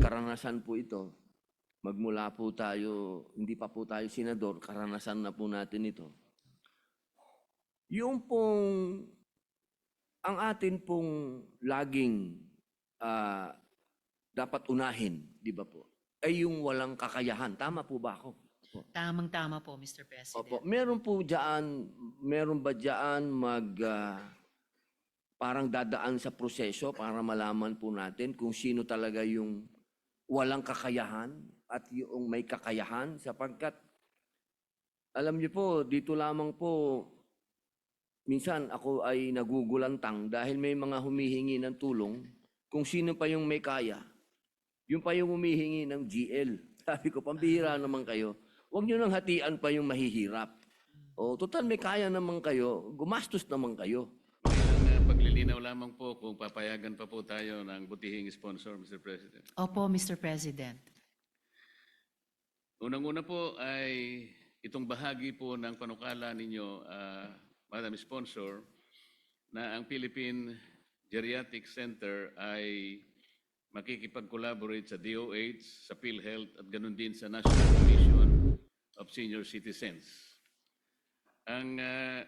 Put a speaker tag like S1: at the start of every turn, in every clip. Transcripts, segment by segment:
S1: karanasan po ito. Magmula po tayo, hindi pa po tayo senador, karanasan na po natin ito. Yung pong, ang atin pong laging dapat unahin, di ba po, ay yung walang kakayahan. Tama po ba ako?
S2: Tamang-tama po, Mr. President.
S1: Opo. Meron ba dyan parang dadaan sa proseso para malaman po natin kung sino talaga yung walang kakayahan at yung may kakayahan, sapagkat alam niyo po, dito lamang po minsan ako ay nagugulantang dahil may mga humihingi ng tulong kung sino pa yung may kaya. Yung pa yung humihingi ng GL. Sabi ko, pambihira naman kayo. Huwag nyo nang hatian pa yung mahihirap. O, total may kaya naman kayo, gumastos naman kayo.
S3: Paglilinaw lamang po kung papayagan pa po tayo ng butihing sponsor, Mr. President.
S2: Opo, Mr. President.
S3: Unang-una po ay itong bahagi po ng panukala ninyo, Madam Sponsor, na ang Philippine Geriatric Center ay makikipag-collaborate sa DOH, sa PhilHealth at ganun din sa National Commission of Senior Citizens. Ang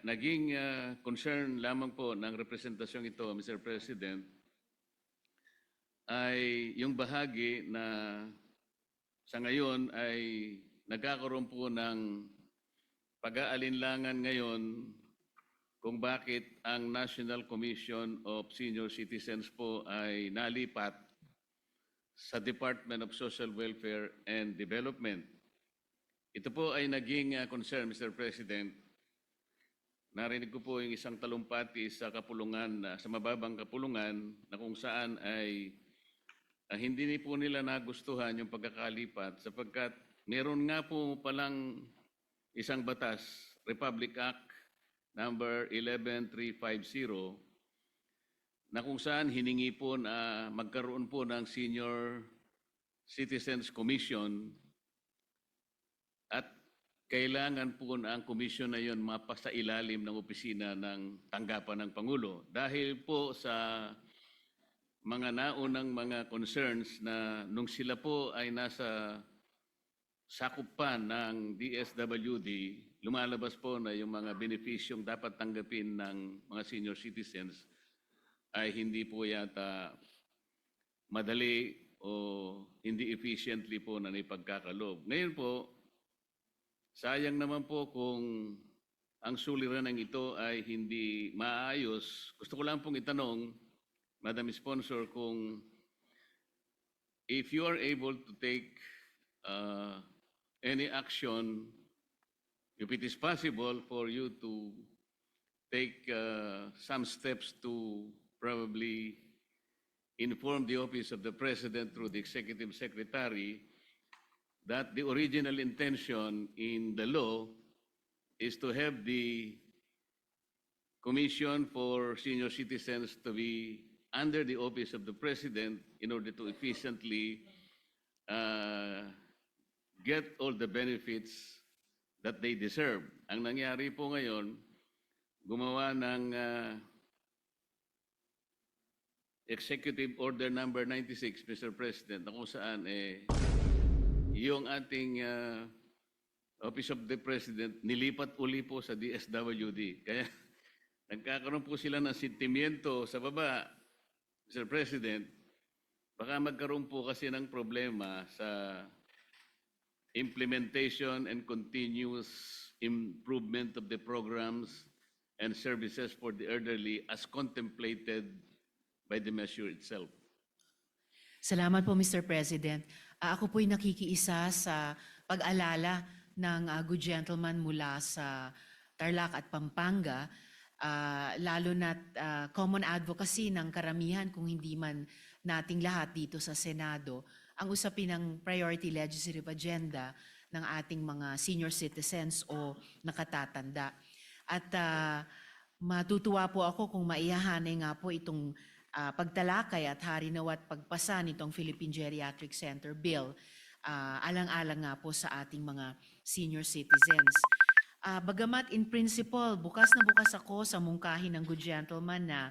S3: naging concern lamang po ng representasyong ito, Mr. President, ay yung bahagi na sa ngayon ay nagkakaroon po ng pag-aalinlangan ngayon kung bakit ang National Commission of Senior Citizens po ay nalipat sa Department of Social Welfare and Development. Ito po ay naging concern, Mr. President. Narinig ko po yung isang talumpati sa kapulungan, sa mababang kapulungan, na kung saan ay hindi po nila nagustuhan yung pagkakalipat sapagkat meron nga po palang isang batas, Republic Act number 11350, na kung saan hiningi po na magkaroon po ng Senior Citizens Commission at kailangan po na ang komisyon na yon mapasa ilalim ng opisina ng tanggapan ng Pangulo. Dahil po sa mga naunang mga concerns na nung sila po ay nasa sakop pa ng DSWD, lumalabas po na yung mga benepisyong dapat tanggapin ng mga senior citizens ay hindi po yata madali o hindi efficiently po na naipagkakalob. Ngayon po, sayang naman po kung ang suliranan ito ay hindi maayos. Gusto ko lang pong itanong, Madam Sponsor, kung if you are able to take any action, if it is possible for you to take some steps to probably inform the Office of the President through the Executive Secretary that the original intention in the law is to have the Commission for Senior Citizens to be under the Office of the President in order to efficiently get all the benefits that they deserve. Ang nangyari po ngayon, gumawa ng Executive Order number 96, Mr. President, na kung saan yung ating Office of the President nilipat uli po sa DSWD. Kaya nagkakaroon po sila ng sentimiento sa baba, Mr. President. Baka magkaroon po kasi ng problema sa implementation and continuous improvement of the programs and services for the elderly as contemplated by the measure itself.
S2: Salamat po, Mr. President. Ako po'y nakikiisa sa pag-alala ng good gentleman mula sa Tarlac at Pampanga, lalo na't common advocacy ng karamihan, kung hindi man nating lahat dito sa Senado, ang usapin ng priority legislative agenda ng ating mga senior citizens o nakatatanda. At matutuwa po ako kung maihahanay nga po itong pagtalakay at harinaw at pagpasa nitong Philippine Geriatric Center Bill, alang-alang nga po sa ating mga senior citizens. Bagamat in principle, bukas na bukas ako sa mungkahi ng good gentleman na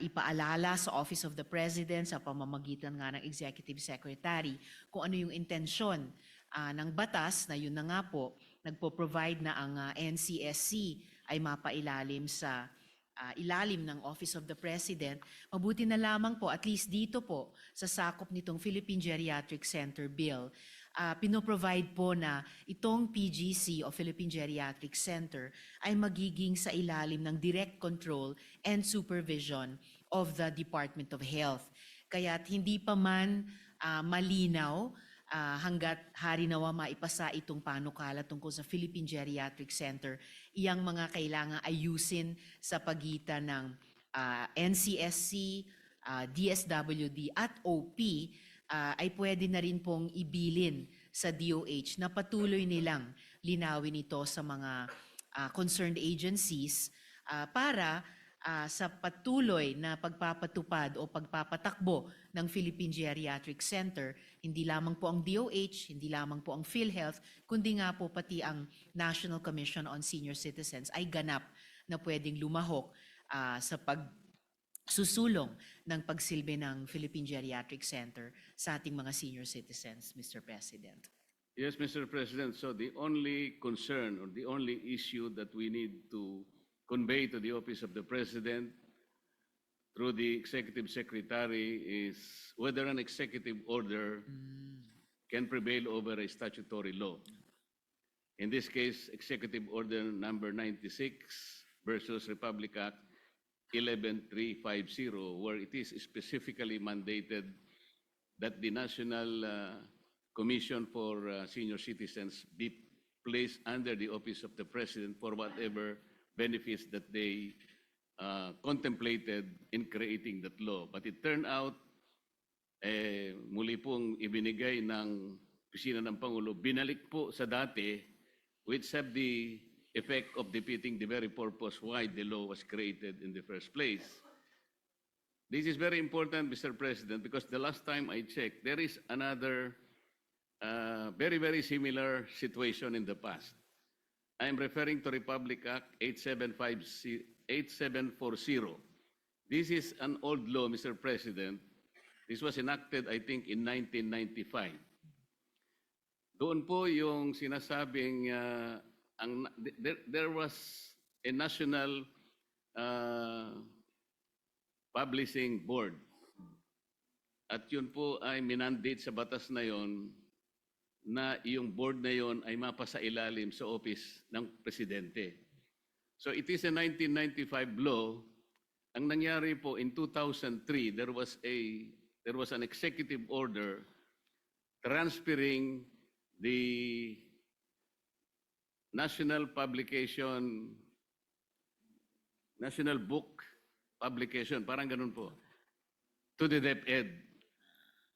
S2: ipaalala sa Office of the President sa pamamagitan nga ng Executive Secretary kung ano yung intensyon ng batas na yun na nga po, nagpo-provide na ang NCSC ay mapailalim sa ilalim ng Office of the President. Mabuti na lamang po, at least dito po, sa sakop nitong Philippine Geriatric Center Bill, pinoprovide po na itong PGC o Philippine Geriatric Center ay magiging sa ilalim ng direct control and supervision of the Department of Health. Kaya't hindi pa man malinaw hanggat hari nawa maipasa itong panukala tungkol sa Philippine Geriatric Center, iyang mga kailangang ayusin sa pagitan ng NCSC, DSWD at OP ay pwede na rin pong ibilin sa DOH na patuloy nilang linawin ito sa mga concerned agencies para sa patuloy na pagpapatupad o pagpapatakbo ng Philippine Geriatric Center, hindi lamang po ang DOH, hindi lamang po ang PhilHealth, kundi nga po pati ang National Commission on Senior Citizens ay ganap na pwedeng lumahok sa pagsusulong ng pagsilbi ng Philippine Geriatric Center sa ating mga senior citizens, Mr. President.
S3: Yes, Mr. President. So the only concern or the only issue that we need to convey to the Office of the President through the Executive Secretary is whether an executive order can prevail over a statutory law. In this case, Executive Order number 96 versus Republic Act 11350, where it is specifically mandated that the National Commission for Senior Citizens be placed under the Office of the President for whatever benefits that they contemplated in creating that law. But it turned out, muli pong ibinigay ng Opisina ng Pangulo, binalik po sa dati, which have the effect of defeating the very purpose why the law was created in the first place. This is very important, Mr. President, because the last time I checked, there is another very, very similar situation in the past. I am referring to Republic Act 8740. This is an old law, Mr. President. This was enacted, I think, in 1995. Doon po yung sinasabing there was a national publishing board. At yun po ay minandate sa batas na yon na yung board na yon ay mapasailalim sa office ng presidente. So it is a 1995 law. Ang nangyari po in 2003, there was an executive order transferring the national book publication, parang ganun po, to the DepEd.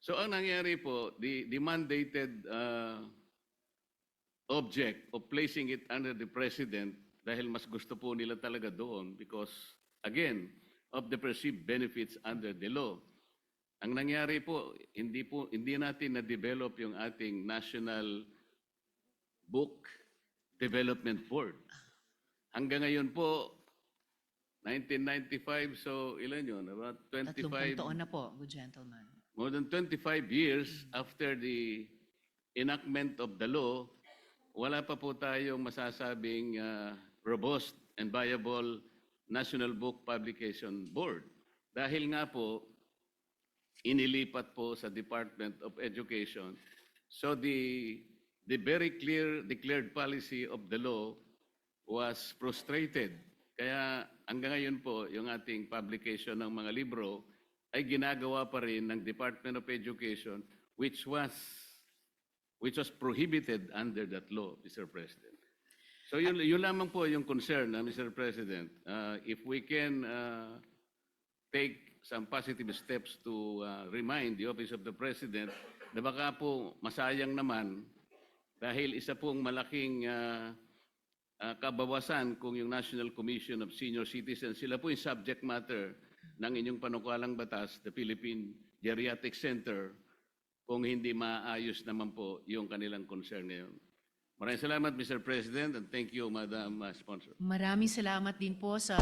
S3: So ang nangyari po, the mandated object of placing it under the President, dahil mas gusto po nila talaga doon because, again, of the perceived benefits under the law. Ang nangyari po, hindi natin na-develop yung ating National Book Development Board. Hanggang ngayon po, 1995, so ilan yun? About
S2: 30 taon na po, good gentleman.
S3: More than 25 years after the enactment of the law, wala pa po tayong masasabing robust and viable National Book Publication Board. Dahil nga po, inilipat po sa Department of Education. So the very clear declared policy of the law was frustrated. Kaya hanggang ngayon po, yung ating publication ng mga libro ay ginagawa pa rin ng Department of Education, which was prohibited under that law, Mr. President. So yun lamang po yung concern, Mr. President. If we can take some positive steps to remind the Office of the President na baka po masayang naman dahil isa pong malaking kabawasan kung yung National Commission of Senior Citizens, sila po yung subject matter ng inyong panukalang batas, the Philippine Geriatric Center, kung hindi maayos naman po yung kanilang concern ngayon. Maraming salamat, Mr. President, and thank you, Madam Sponsor.
S2: Maraming salamat din po sa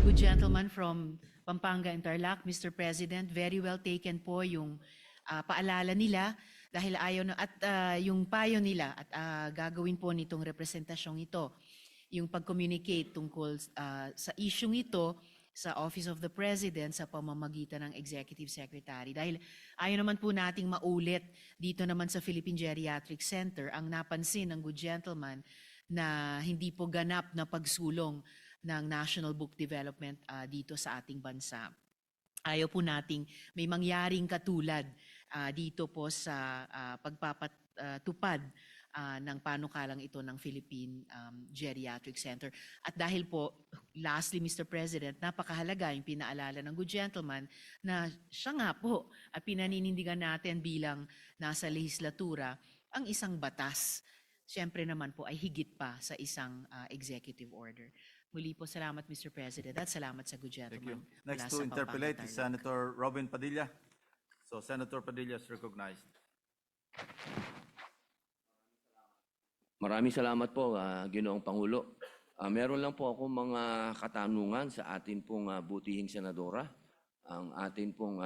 S2: good gentleman from Pampanga and Tarlac, Mr. President, very well taken po yung paalala nila dahil ayaw na, at yung payo nila at gagawin po nitong representasyong ito, yung pag-communicate tungkol sa isyung ito sa Office of the President sa pamamagitan ng Executive Secretary. Dahil ayaw naman po nating maulit dito naman sa Philippine Geriatric Center ang napansin ng good gentleman na hindi po ganap na pagsulong ng National Book Development dito sa ating bansa. Ayaw po nating may mangyaring katulad dito po sa pagpapatupad ng panukalang ito ng Philippine Geriatric Center. At dahil po, lastly, Mr. President, napakahalaga yung pinaalala ng good gentleman na siya nga po at pinaninindigan natin bilang nasa lehislatura ang isang batas. Siyempre naman po ay higit pa sa isang executive order. Muli po, salamat Mr. President at salamat sa good
S4: Thank
S2: gentleman.
S4: you.
S2: mula
S4: Next
S2: sa
S4: to interpolate
S2: Pampanga,
S4: is
S2: Tarlac.
S4: Senator Robin Padilla. So Senator Padilla is recognized.
S1: Maraming salamat po, Ginoong Pangulo. Meron lang po ako mga katanungan sa atin pong butihing senadora. Ang atin pong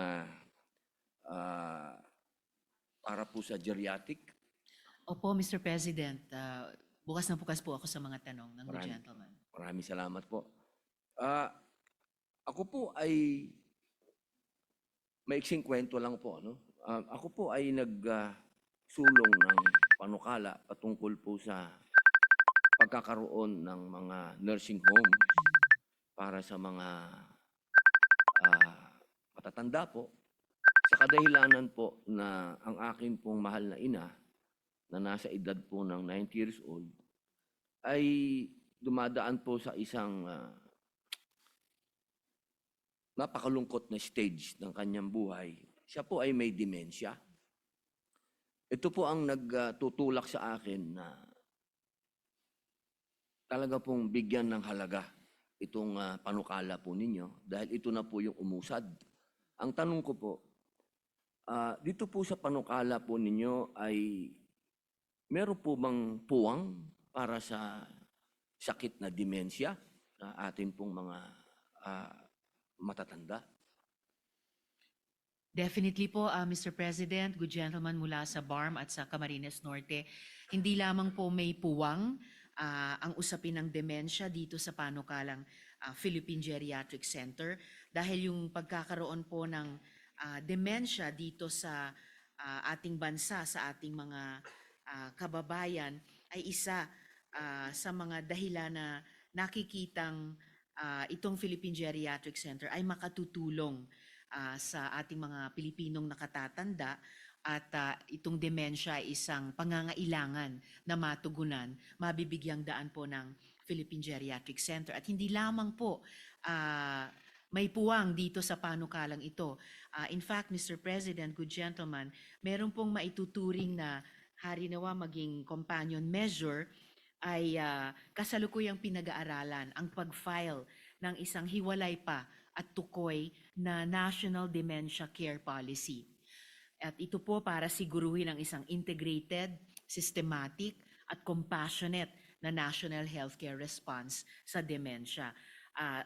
S1: para po sa geriatric.
S2: Opo, Mr. President, bukas na bukas po ako sa mga tanong ng good gentleman.
S1: Maraming salamat po. Ako po ay maiksing kwento lang po. No? Ako po ay nagsulong ng panukala patungkol po sa pagkakaroon ng mga nursing home para sa mga matatanda po. Sa kadahilanan po na ang akin pong mahal na ina na nasa edad po ng 90 years old ay dumadaan po sa isang napakalungkot na stage ng kanyang buhay. Siya po ay may demensya. Ito po ang nagtutulak sa akin na talaga pong bigyan ng halaga itong panukala po ninyo dahil ito na po yung umusad. Ang tanong ko po, dito po sa panukala po ninyo ay meron po bang puwang para sa sakit na demensya sa atin pong mga matatanda?
S2: Definitely po, Mr. President, good gentleman mula sa BARM at sa Camarines Norte, hindi lamang po may puwang ang usapin ng demensya dito sa panukalang Philippine Geriatric Center dahil yung pagkakaroon po ng demensya dito sa ating bansa, sa ating mga kababayan ay isa sa mga dahilan na nakikitang itong Philippine Geriatric Center ay makatutulong sa ating mga Pilipinong nakatatanda at itong demensya ay isang pangangailangan na matugunan, mabibigyang daan po ng Philippine Geriatric Center. At hindi lamang po may puwang dito sa panukalang ito. In fact, Mr. President, good gentleman, meron pong maituturing na harinawa maging companion measure ay kasalukuyang pinag-aaralan ang pag-file ng isang hiwalay pa at tukoy na National Dementia Care Policy. At ito po para siguruhin ang isang integrated, systematic at compassionate na national healthcare response sa demensya.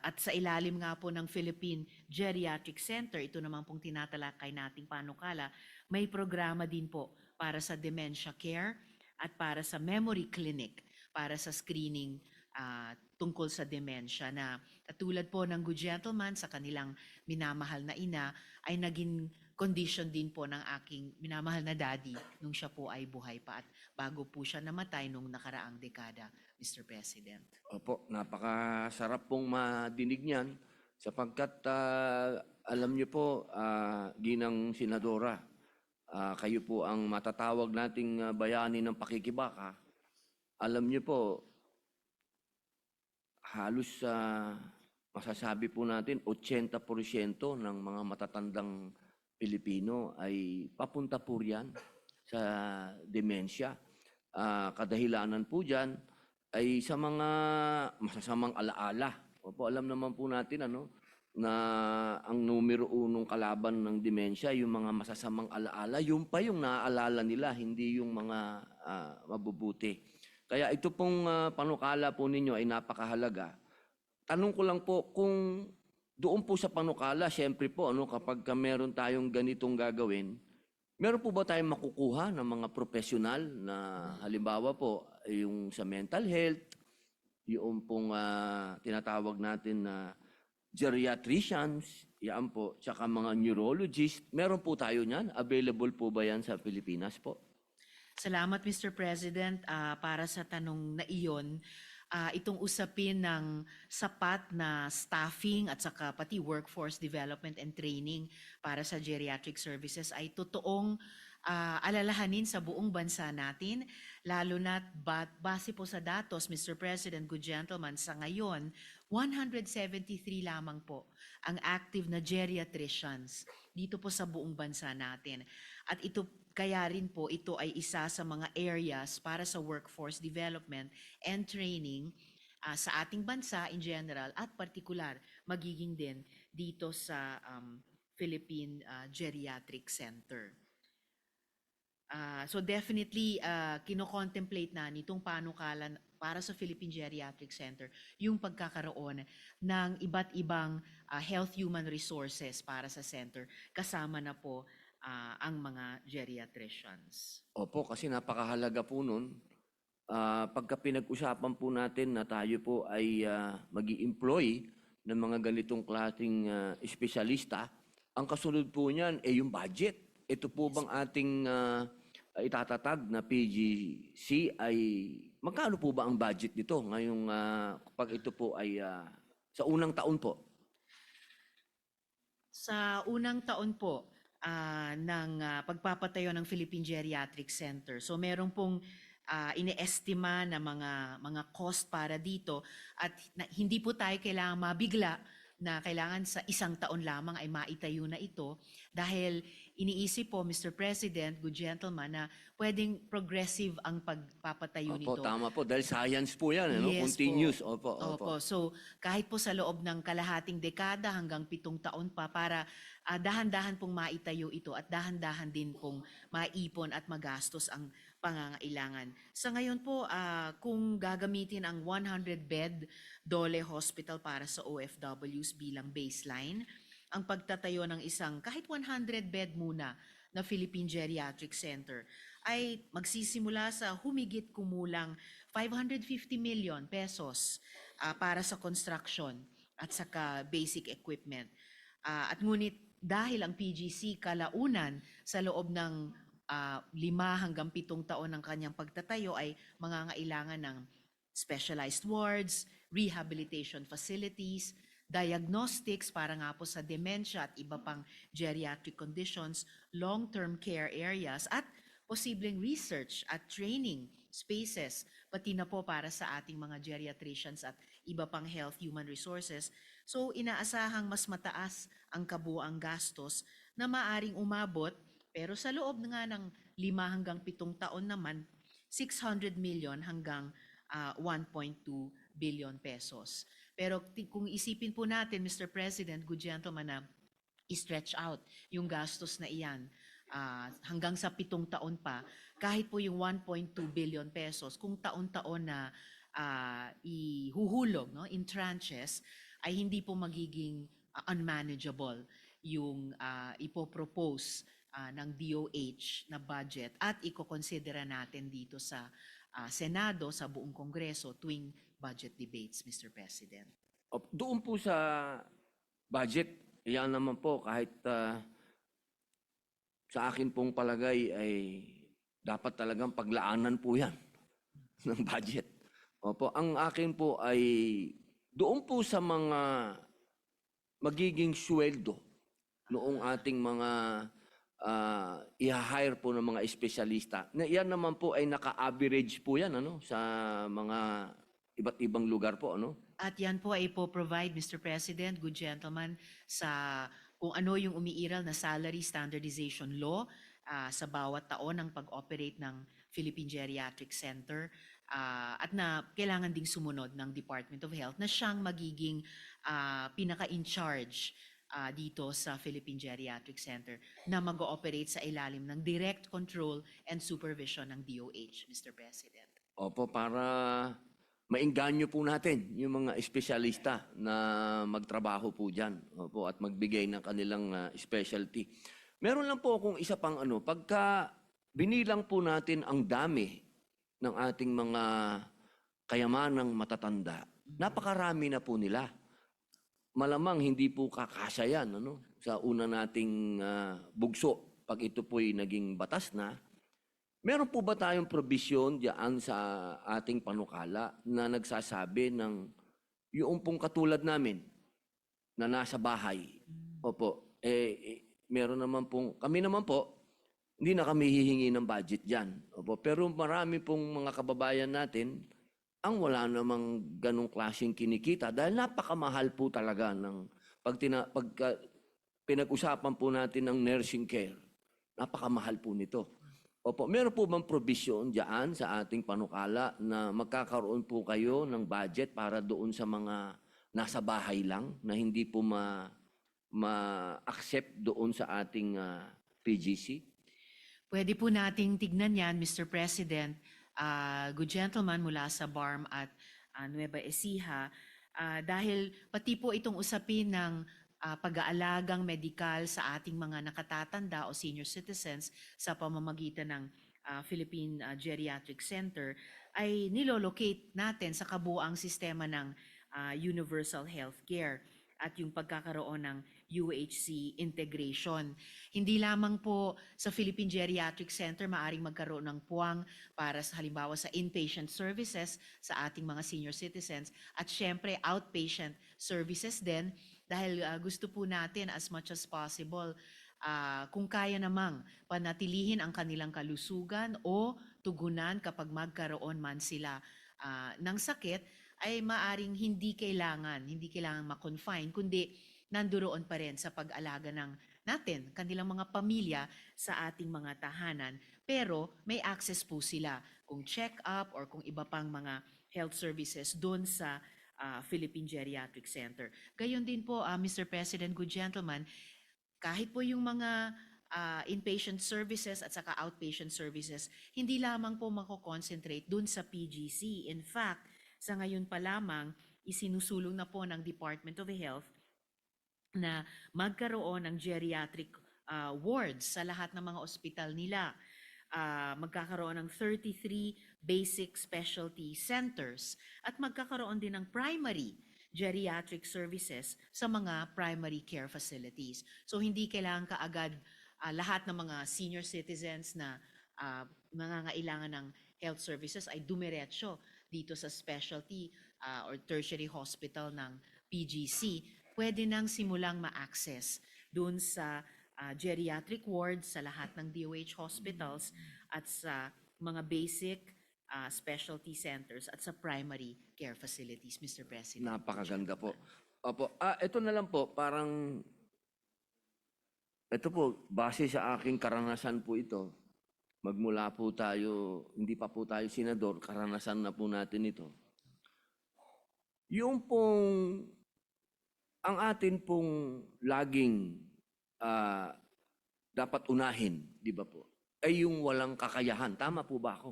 S2: At sa ilalim nga po ng Philippine Geriatric Center, ito naman pong tinatalakay nating panukala, may programa din po para sa dementia care at para sa memory clinic, para sa screening tungkol sa demensya na katulad po ng good gentleman sa kanilang minamahal na ina ay naging condition din po ng aking minamahal na daddy nung siya po ay buhay pa at bago po siya namatay nung nakaraang dekada, Mr. President.
S1: Opo, napakasarap pong madinig niyan sapagkat alam niyo po, Ginang Senadora, kayo po ang matatawag nating bayani ng pakikibaka. Alam niyo po, halos masasabi po natin 80% ng mga matatandang Pilipino ay papunta po riyan sa demensya. Kadahilanan po dyan ay sa mga masasamang alaala. Opo, alam naman po natin na ang numero unong kalaban ng demensya, yung mga masasamang alaala, yung pa yung naaalala nila, hindi yung mga mabubuti. Kaya ito pong panukala po ninyo ay napakahalaga. Tanong ko lang po kung doon po sa panukala, siyempre po, kapag meron tayong ganitong gagawin, meron po ba tayong makukuha ng mga profesional na halimbawa po, yung sa mental health, yung pong tinatawag natin na geriatricians, yan po, tsaka mga neurologist, meron po tayo niyan? Available po ba yan sa Pilipinas po?
S2: Salamat, Mr. President, para sa tanong na iyon. Itong usapin ng sapat na staffing at saka pati workforce development and training para sa geriatric services ay totoong alalahanin sa buong bansa natin, lalo na base po sa datos, Mr. President, good gentlemen, sa ngayon, 173 lamang po ang active na geriatricians dito po sa buong bansa natin. At ito kaya rin po ito ay isa sa mga areas para sa workforce development and training sa ating bansa in general at particular magiging din dito sa Philippine Geriatric Center. So definitely kino-contemplate na nitong panukalan para sa Philippine Geriatric Center yung pagkakaroon ng iba't ibang health human resources para sa center kasama na po ang mga geriatricians.
S1: Opo, kasi napakahalaga po nun. Pagka pinag-usapan po natin na tayo po ay mag-i-employ ng mga ganitong klaseng espesyalista, ang kasunod po niyan ay yung budget. Ito po bang ating itatatag na PGC ay magkano po ba ang budget nito ngayong pag ito po ay sa unang taon po?
S2: Sa unang taon po ng pagpapatayo ng Philippine Geriatric Center. So meron pong ine-estima na mga cost para dito at hindi po tayo kailangan mabigla na kailangan sa isang taon lamang ay maitayo na ito dahil iniisip po, Mr. President, good gentleman, na pwedeng progressive ang pagpapatayo
S1: Opo,
S2: nito.
S1: tama po. Dahil science po yan,
S2: Yes
S1: continuous.
S2: po.
S1: Opo, opo.
S2: Opo. So kahit po sa loob ng kalahating dekada hanggang 7 taon pa para dahan-dahan pong maitayo ito at dahan-dahan din pong maipon at magastos ang pangangailangan. Sa ngayon po, kung gagamitin ang 100-bed Dole Hospital para sa OFWs bilang baseline, ang pagtatayo ng isang kahit 100-bed muna na Philippine Geriatric Center ay magsisimula sa humigit kumulang 550 million pesos para sa construction at saka basic equipment. At ngunit dahil ang PGC kalaunan sa loob ng 5 hanggang 7 taon ng kanyang pagtatayo ay mangangailangan ng specialized wards, rehabilitation facilities, diagnostics para nga po sa dementia at iba pang geriatric conditions, long-term care areas at posibleng research at training spaces, pati na po para sa ating mga geriatricians at iba pang health human resources. So inaasahang mas mataas ang kabuuang gastos na maaring umabot pero sa loob nga ng 5 hanggang 7 taon naman, 600 million hanggang 1.2 billion pesos. Pero kung isipin po natin, Mr. President, good gentleman, na i-stretch out yung gastos na iyan hanggang sa 7 taon pa, kahit po yung 1.2 billion pesos, kung taon-taon na ihuhulog in tranches, ay hindi po magiging unmanageable yung ipopropose ng DOH na budget at iko-considera natin dito sa Senado, sa buong Kongreso tuwing budget debates, Mr. President.
S1: Doon po sa budget, yan naman po kahit sa akin pong palagay ay dapat talagang paglaanan po yan ng budget. Opo, ang akin po ay doon po sa mga magiging sweldo noong ating mga i-hire po ng mga espesyalista. Yan naman po ay naka-average po yan sa mga iba't ibang lugar po.
S2: At yan po ay po-provide, Mr. President, good gentleman, sa kung ano yung umiiral na salary standardization law sa bawat taon ng pag-operate ng Philippine Geriatric Center at na kailangan ding sumunod ng Department of Health na siyang magiging pinaka-in-charge dito sa Philippine Geriatric Center na mag-ooperate sa ilalim ng direct control and supervision ng DOH, Mr. President.
S1: Opo, para maengganyo po natin yung mga espesyalista na magtrabaho po dyan, opo, at magbigay ng kanilang specialty. Meron lang po akong isa pang pagka binilang po natin ang dami ng ating mga kayamanang matatanda, napakarami na po nila. Malamang hindi po kakasya yan sa una nating bugso pag ito po'y naging batas na. Meron po ba tayong provision diyan sa ating panukala na nagsasabi ng yung pong katulad namin na nasa bahay? Opo, meron naman pong, kami naman po, hindi na kami hihingi ng budget diyan. Opo, pero marami pong mga kababayan natin ang wala namang ganong klaseng kinikita dahil napakamahal po talaga ng pagka pinag-usapan po natin ng nursing care. Napakamahal po nito. Opo, meron po bang provision diyan sa ating panukala na magkakaroon po kayo ng budget para doon sa mga nasa bahay lang na hindi po ma-accept doon sa ating PGC?
S2: Pwede po nating tignan yan, Mr. President. Good gentleman mula sa BARM at Nueva Ecija. Dahil pati po itong usapin ng pag-aalagang medikal sa ating mga nakatatanda o senior citizens sa pamamagitan ng Philippine Geriatric Center ay nilolocate natin sa kabuuang sistema ng universal healthcare at yung pagkakaroon ng UHC integration. Hindi lamang po sa Philippine Geriatric Center maaring magkaroon ng puwang para sa halimbawa sa inpatient services sa ating mga senior citizens at syempre outpatient services din dahil gusto po natin as much as possible kung kaya namang panatilihin ang kanilang kalusugan o tugunan kapag magkaroon man sila ng sakit ay maaring hindi kailangan ma-confine kundi nanduroon pa rin sa pag-alaga ng natin, kanilang mga pamilya sa ating mga tahanan. Pero may access po sila kung check-up or kung iba pang mga health services doon sa Philippine Geriatric Center. Gayon din po, Mr. President, good gentleman, kahit po yung mga inpatient services at saka outpatient services, hindi lamang po mako-concentrate doon sa PGC. In fact, sa ngayon pa lamang, isinusulong na po ng Department of Health na magkaroon ng geriatric wards sa lahat ng mga ospital nila. Magkakaroon ng 33 basic specialty centers at magkakaroon din ng primary geriatric services sa mga primary care facilities. So hindi kailangan kaagad lahat ng mga senior citizens na nangangailangan ng health services ay dumiretso dito sa specialty or tertiary hospital ng PGC. Pwede nang simulang ma-access doon sa geriatric wards sa lahat ng DOH hospitals at sa mga basic specialty centers at sa primary care facilities, Mr. President.
S1: Napakaganda po. Opo, ito na lang po, parang ito po, base sa aking karanasan po ito, magmula po tayo, hindi pa po tayo senador, karanasan na po natin ito. Yung pong, ang atin pong laging dapat unahin, di ba po, ay yung walang kakayahan. Tama po ba ako?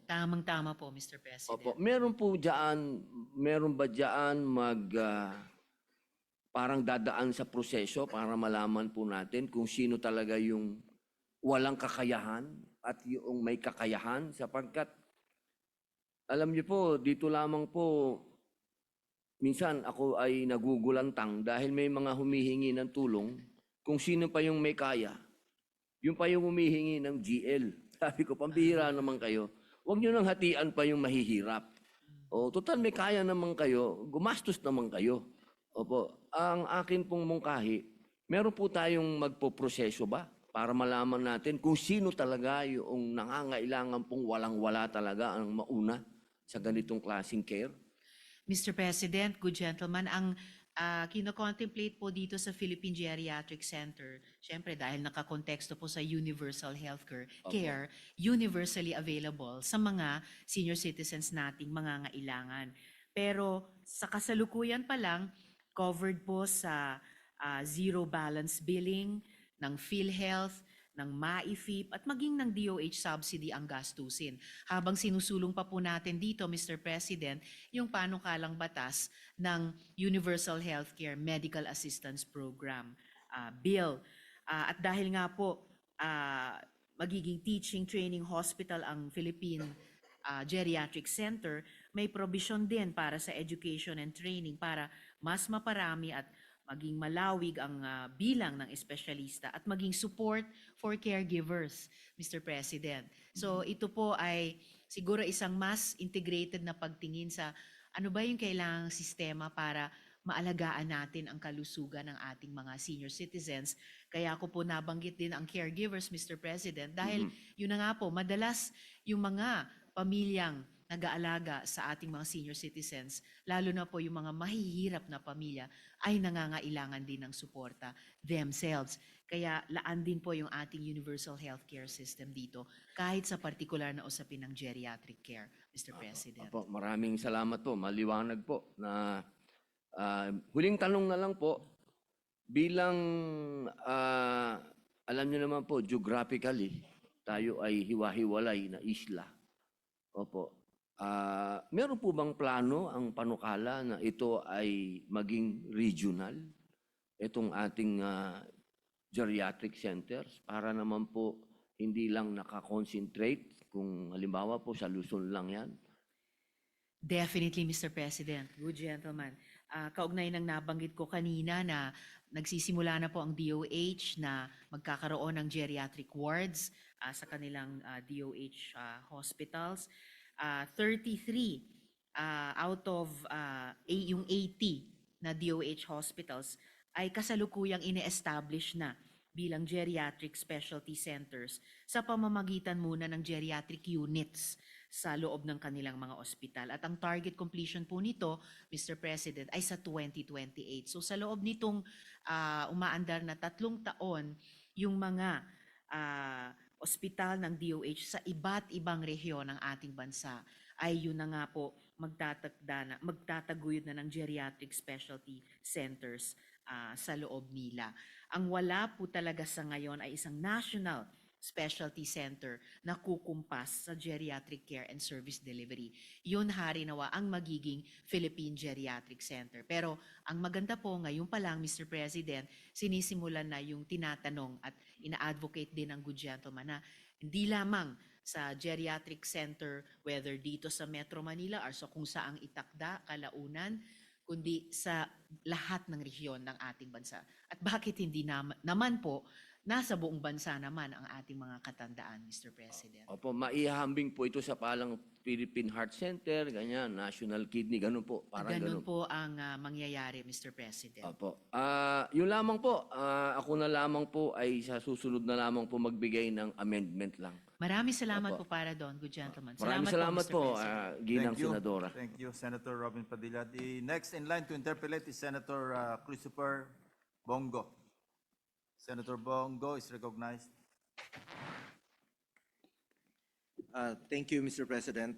S2: Tamang-tama po, Mr. President.
S1: Opo, meron ba dyan parang dadaan sa proseso para malaman po natin kung sino talaga yung walang kakayahan at yung may kakayahan sapagkat alam niyo po, dito lamang po minsan ako ay nagugulantang dahil may mga humihingi ng tulong kung sino pa yung may kaya. Yung pa yung humihingi ng GL. Sabi ko, pambihira naman kayo. Huwag nyo nang hatian pa yung mahihirap. O, total may kaya naman kayo, gumastos naman kayo. Opo, ang akin pong mungkahi, meron po tayong magpoproseso ba para malaman natin kung sino talaga yung nangangailangan pong walang-wala talaga ang mauna sa ganitong klaseng care?
S2: Mr. President, good gentleman, ang kino-contemplate po dito sa Philippine Geriatric Center, syempre dahil nakakonteksto po sa universal healthcare care, universally available sa mga senior citizens nating mangangailangan. Pero sa kasalukuyan pa lang, covered po sa zero balance billing ng PhilHealth, ng MAIFIP at maging ng DOH subsidy ang gastusin. Habang sinusulong pa po natin dito, Mr. President, yung panukalang batas ng Universal Healthcare Medical Assistance Program Bill. At dahil nga po magiging teaching training hospital ang Philippine Geriatric Center, may provision din para sa education and training para mas maparami at maging malawig ang bilang ng espesyalista at maging support for caregivers, Mr. President. So ito po ay siguro isang mas integrated na pagtingin sa ano ba yung kailangang sistema para maalagaan natin ang kalusugan ng ating mga senior citizens. Kaya ako po nabanggit din ang caregivers, Mr. President, dahil yun na nga po, madalas yung mga pamilyang nag-aalaga sa ating mga senior citizens, lalo na po yung mga mahihirap na pamilya, ay nangangailangan din ng suporta themselves. Kaya laan din po yung ating universal healthcare system dito, kahit sa partikular na usapin ng geriatric care, Mr. President.
S1: Opo, maraming salamat po. Maliwanag po na huling tanong na lang po, bilang alam niyo naman po, geographically, tayo ay hiwa-hiwalay na isla. Opo. Meron po bang plano ang panukala na ito ay maging regional? Itong ating geriatric centers para naman po hindi lang nakakonsentrate kung halimbawa po sa Luzon lang yan.
S2: Definitely, Mr. President. Good gentleman. Kaugnay ng nabanggit ko kanina na nagsisimula na po ang DOH na magkakaroon ng geriatric wards sa kanilang DOH hospitals. 33 out of yung 80 na DOH hospitals ay kasalukuyang ine-establish na bilang geriatric specialty centers sa pamamagitan muna ng geriatric units sa loob ng kanilang mga ospital. At ang target completion po nito, Mr. President, ay sa 2028. So sa loob nitong umaandar na 3 taon, yung mga ospital ng DOH sa iba't ibang rehiyon ng ating bansa ay yun na nga po magtataguyod na ng geriatric specialty centers sa loob nila. Ang wala po talaga sa ngayon ay isang national specialty center na kukumpas sa geriatric care and service delivery. Yun harinawa ang magiging Philippine Geriatric Center. Pero ang maganda po ngayon pa lang, Mr. President, sinisimulan na yung tinatanong at ina-advocate din ng good gentleman na hindi lamang sa geriatric center, whether dito sa Metro Manila or sa kung saang itakda, kalaunan, kundi sa lahat ng rehiyon ng ating bansa. At bakit hindi naman po nasa buong bansa naman ang ating mga katandaan, Mr. President.
S1: Opo, maihahambing po ito sa palang Philippine Heart Center, ganyan, National Kidney, ganun po. Parang
S2: Ganun
S1: ganun.
S2: po ang mangyayari, Mr. President.
S1: Opo. Yun lamang po, ako na lamang po ay sa susunod na lamang po magbigay ng amendment lang.
S2: Maraming salamat
S1: Opo.
S2: po para doon, good gentleman.
S1: Maraming salamat
S2: Mr.
S1: po,
S2: President.
S1: Ginang Senadora.
S4: Thank you, Senator Robin Padilla. The next in line to interpellate is Senator Christopher Bongo. Senator Bongo is recognized.
S5: Thank you, Mr. President.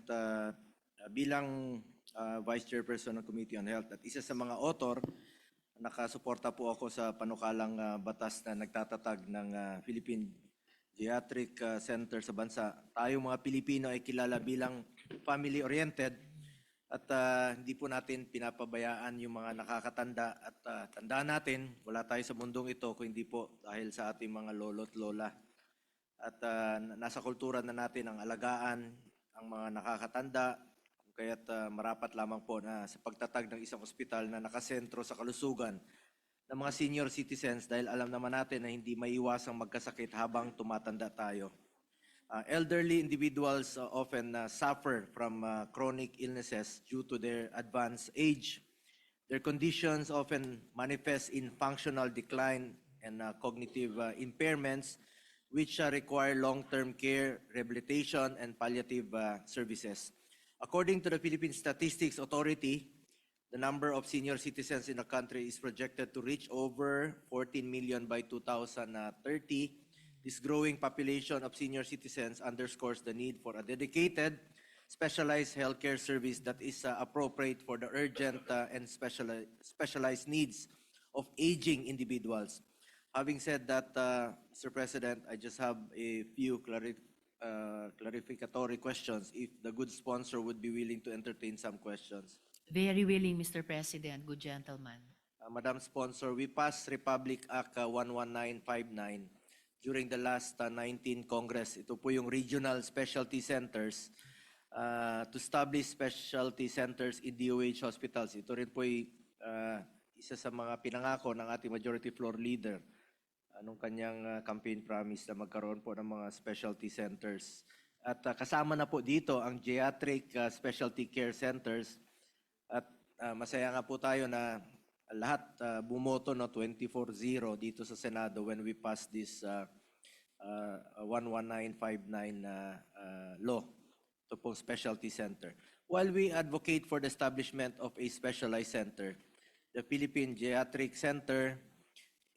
S5: Bilang Vice Chairperson ng Committee on Health at isa sa mga author, nakasuporta po ako sa panukalang batas na nagtatatag ng Philippine Geriatric Center sa bansa. Tayo mga Pilipino ay kilala bilang family-oriented at hindi po natin pinapabayaan yung mga nakakatanda at tandaan natin, wala tayo sa mundong ito kung hindi po dahil sa ating mga lolo't lola. At nasa kultura na natin ang alagaan ang mga nakakatanda, kaya't marapat lamang po na sa pagtatag ng isang ospital na nakasentro sa kalusugan ng mga senior citizens dahil alam naman natin na hindi maiiwasang magkasakit habang tumatanda tayo. Elderly individuals often suffer from chronic illnesses due to their advanced age. Their conditions often manifest in functional decline and cognitive impairments, which require long-term care, rehabilitation, and palliative services. According to the Philippine Statistics Authority, the number of senior citizens in the country is projected to reach over 14 million by 2030. This growing population of senior citizens underscores the need for a dedicated, specialized healthcare service that is appropriate for the urgent and specialized needs of aging individuals. Having said that, Mr. President, I just have a few clarificatory questions if the good sponsor would be willing to entertain some questions.
S2: Very willing, Mr. President, good gentleman.
S5: Madam Sponsor, we passed Republic Act 11959 during the last 19 Congress. Ito po yung regional specialty centers to establish specialty centers in DOH hospitals. Ito rin po ay isa sa mga pinangako ng ating majority floor leader anong kanyang campaign promise na magkaroon po ng mga specialty centers. At kasama na po dito ang geriatric specialty care centers. At masaya nga po tayo na lahat bumoto no 24-0 dito sa Senado when we passed this 11959 law. Ito pong specialty center. While we advocate for the establishment of a specialized center, the Philippine Geriatric Center,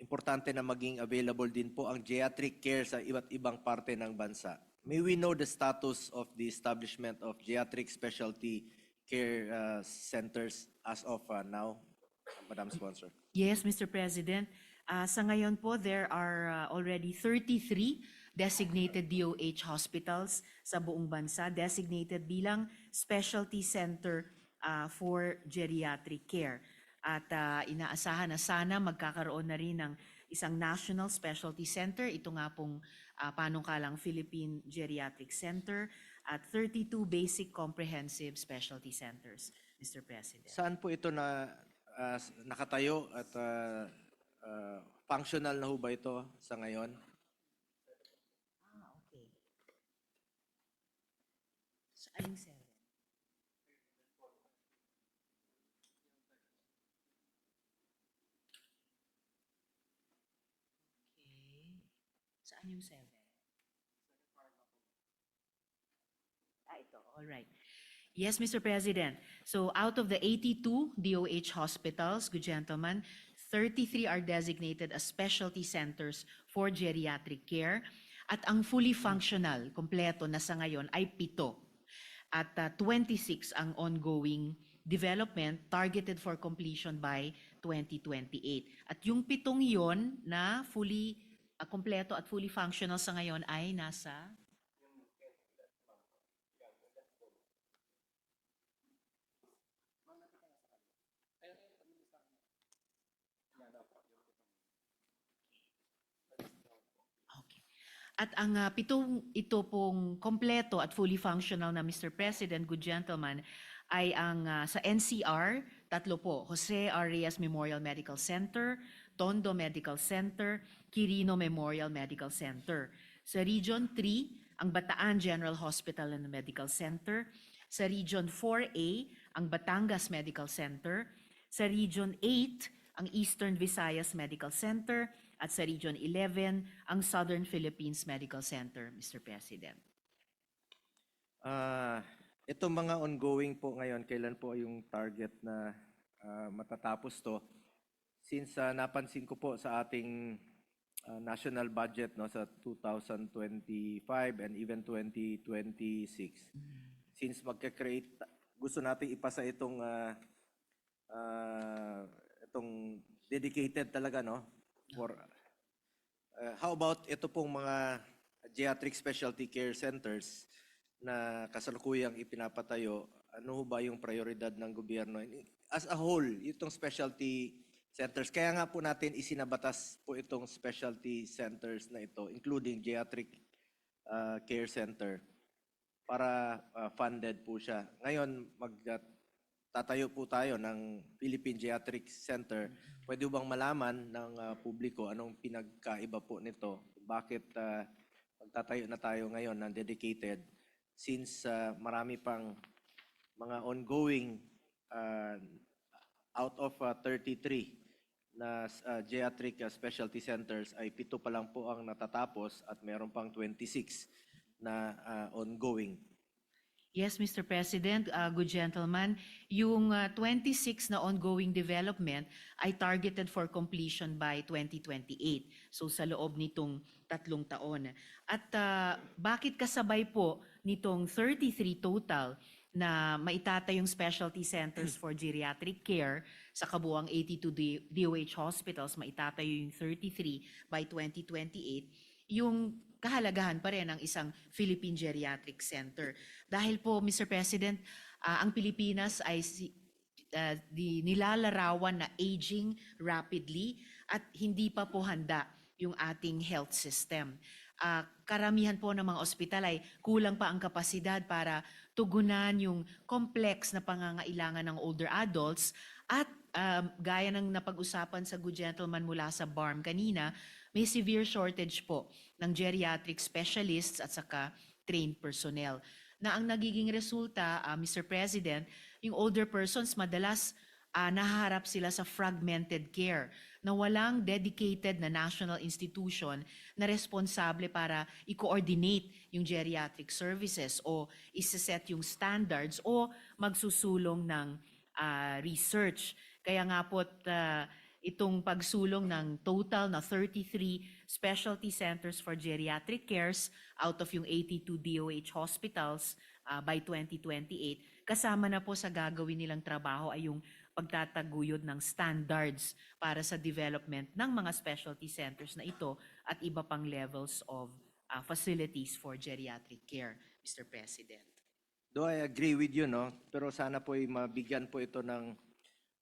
S5: importante na maging available din po ang geriatric care sa iba't ibang parte ng bansa. May we know the status of the establishment of geriatric specialty care centers as of now, Madam Sponsor?
S2: Yes, Mr. President. Sa ngayon po, there are already 33 designated DOH hospitals sa buong bansa, designated bilang specialty center for geriatric care. At inaasahan na sana magkakaroon na rin ng isang national specialty center. Ito nga pong panukalang Philippine Geriatric Center at 32 basic comprehensive specialty centers, Mr. President.
S5: Saan po ito na nakatayo at functional na ho ba ito sa ngayon?
S2: Okay. Sa aling 7? Okay. Saan yung 7? Ito. All right. Yes, Mr. President. So out of the 82 DOH hospitals, good gentlemen, 33 are designated as specialty centers for geriatric care. At ang fully functional, kompleto na sa ngayon ay 7. At 26 ang ongoing development targeted for completion by 2028. At yung 7 yon na fully kompleto at fully functional sa ngayon ay nasa At ang ito pong kompleto at fully functional na Mr. President, good gentlemen, ay ang sa NCR, 3 po, Jose Arias Memorial Medical Center, Tondo Medical Center, Quirino Memorial Medical Center. Sa Region 3, ang Bataan General Hospital and Medical Center. Sa Region 4A, ang Batangas Medical Center. Sa Region 8, ang Eastern Visayas Medical Center. At sa Region 11, ang Southern Philippines Medical Center, Mr. President.
S5: Itong mga ongoing po ngayon, kailan po yung target na matatapos to? Since napansin ko po sa ating national budget no sa 2025 and even 2026, since magka-create, gusto nating ipasa itong itong dedicated talaga no for how about ito pong mga geriatric specialty care centers na kasalukuyang ipinapatayo, ano ho ba yung prioridad ng gobyerno as a whole itong specialty centers? Kaya nga po natin isinabatas po itong specialty centers na ito, including geriatric care center, para funded po siya. Ngayon tatayo po tayo ng Philippine Geriatric Center. Pwede bang malaman ng publiko anong pinagkaiba po nito? Bakit magtatayo na tayo ngayon ng dedicated since marami pang mga ongoing out of 33 na geriatric specialty centers ay 7 pa lang po ang natatapos at meron pang 26 na ongoing.
S2: Yes, Mr. President, good gentleman, yung 26 na ongoing development ay targeted for completion by 2028. So sa loob nitong 3 taon. At bakit kasabay po nitong 33 total na maitatayong specialty centers for geriatric care sa kabuuang 82 DOH hospitals, maitatayo yung 33 by 2028, yung kahalagahan pa rin ng isang Philippine Geriatric Center. Dahil po, Mr. President, ang Pilipinas ay nilalarawan na aging rapidly at hindi pa po handa yung ating health system. Karamihan po ng mga ospital ay kulang pa ang kapasidad para tugunan yung complex na pangangailangan ng older adults at gaya ng napag-usapan sa Good Gentleman mula sa BARM kanina, may severe shortage po ng geriatric specialists at saka trained personnel. Na ang nagiging resulta, Mr. President, yung older persons madalas nahaharap sila sa fragmented care na walang dedicated na national institution na responsable para i-coordinate yung geriatric services o isa-set yung standards o magsusulong ng research. Kaya nga po itong pagsulong ng total na 33 specialty centers for geriatric cares out of yung 82 DOH hospitals by 2028, kasama na po sa gagawin nilang trabaho ay yung pagtataguyod ng standards para sa development ng mga specialty centers na ito at iba pang levels of facilities for geriatric care, Mr. President.
S5: Though I agree with you, no? Pero sana po ay mabigyan po ito ng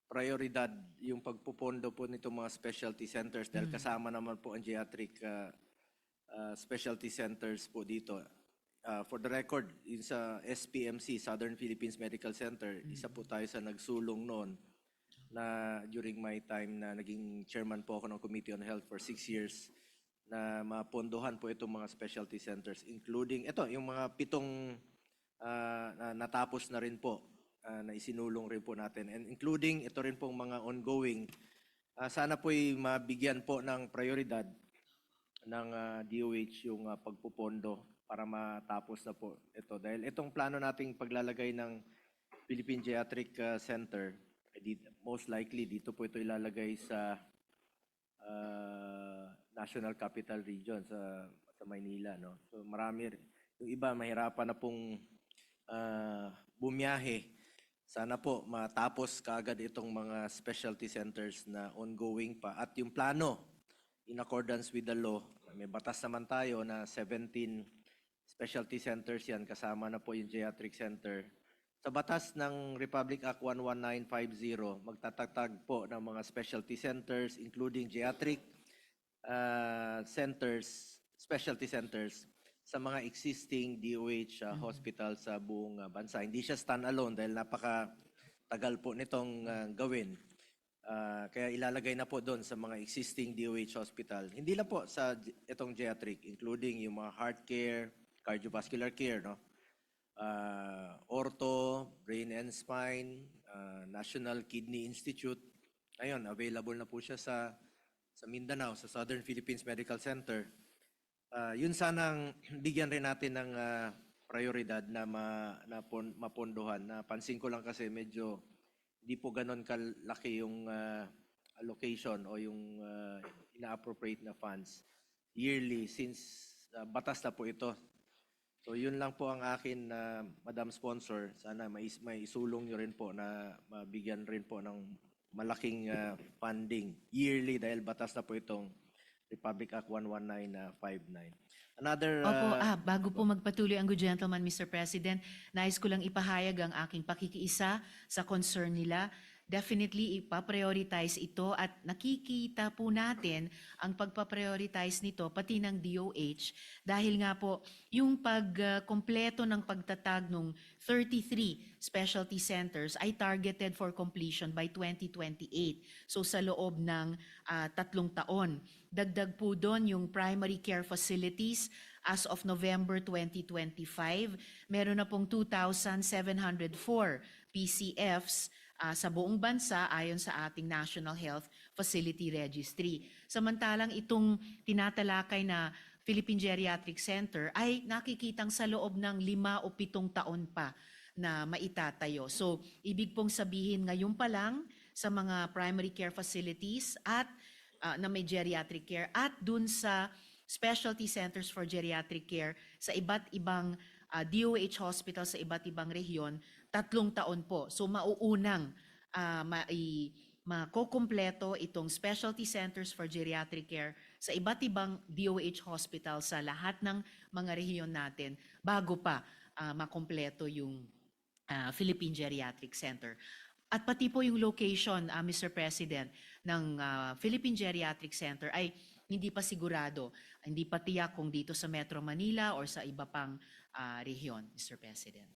S5: prioridad yung pagpupondo po nitong mga specialty centers dahil kasama naman po ang geriatric specialty centers po dito. For the record, yung sa SPMC, Southern Philippines Medical Center, isa po tayo sa nagsulong noon na during my time na naging chairman po ako ng Committee on Health for 6 years na mapondohan po itong mga specialty centers, including ito, yung mga 7 natapos na rin po na isinulong rin po natin, and including ito rin pong mga ongoing. Sana po'y mabigyan po ng prioridad ng DOH yung pagpupondo para matapos na po ito. Dahil itong plano nating paglalagay ng Philippine Geriatric Center, most likely dito po ito ilalagay sa National Capital Region sa Maynila. No? So marami, yung iba mahirapan na pong bumiyahe. Sana po matapos kaagad itong mga specialty centers na ongoing pa. At yung plano, in accordance with the law, may batas naman tayo na 17 specialty centers yan, kasama na po yung geriatric center. Sa batas ng Republic Act 11950, magtatatag po ng mga specialty centers, including geriatric centers, specialty centers, sa mga existing DOH hospital sa buong bansa. Hindi siya stand-alone dahil napaka-tagal po nitong gawin. Kaya ilalagay na po doon sa mga existing DOH hospital. Hindi lang po sa itong geriatric, including yung mga heart care, cardiovascular care, no? Ortho, brain and spine, National Kidney Institute. Ayun, available na po siya sa Mindanao, sa Southern Philippines Medical Center. Yun sanang bigyan rin natin ng prioridad na mapondohan. Napansin ko lang kasi medyo di po ganon kalaki yung allocation o yung ina-appropriate na funds yearly since batas na po ito. So yun lang po ang akin na Madam Sponsor. Sana may isulong nyo rin po na mabigyan rin po ng malaking funding yearly dahil batas na po itong Republic Act 11959. Another...
S2: Opo, bago po magpatuloy ang good gentleman, Mr. President, nais ko lang ipahayag ang aking pakikiisa sa concern nila. Definitely ipaprioritize ito at nakikita po natin ang pagpaprioritize nito pati ng DOH dahil nga po yung pagkompleto ng pagtatag ng 33 specialty centers ay targeted for completion by 2028. So sa loob ng 3 taon. Dagdag po doon yung primary care facilities as of November 2025. Meron na pong 2,704 PCFs sa buong bansa ayon sa ating National Health Facility Registry. Samantalang itong tinatalakay na Philippine Geriatric Center ay nakikitang sa loob ng 5 o 7 taon pa na maitatayo. So, ibig pong sabihin ngayon pa lang sa mga primary care facilities at na may geriatric care at dun sa specialty centers for geriatric care sa iba't ibang DOH hospital sa iba't ibang rehiyon, 3 taon po. So mauunang makokumpleto itong specialty centers for geriatric care sa iba't ibang DOH hospital sa lahat ng mga rehiyon natin bago pa makumpleto yung Philippine Geriatric Center. At pati po yung location, Mr. President, ng Philippine Geriatric Center ay hindi pa sigurado, hindi pa tiyak kung dito sa Metro Manila or sa iba pang rehiyon, Mr. President.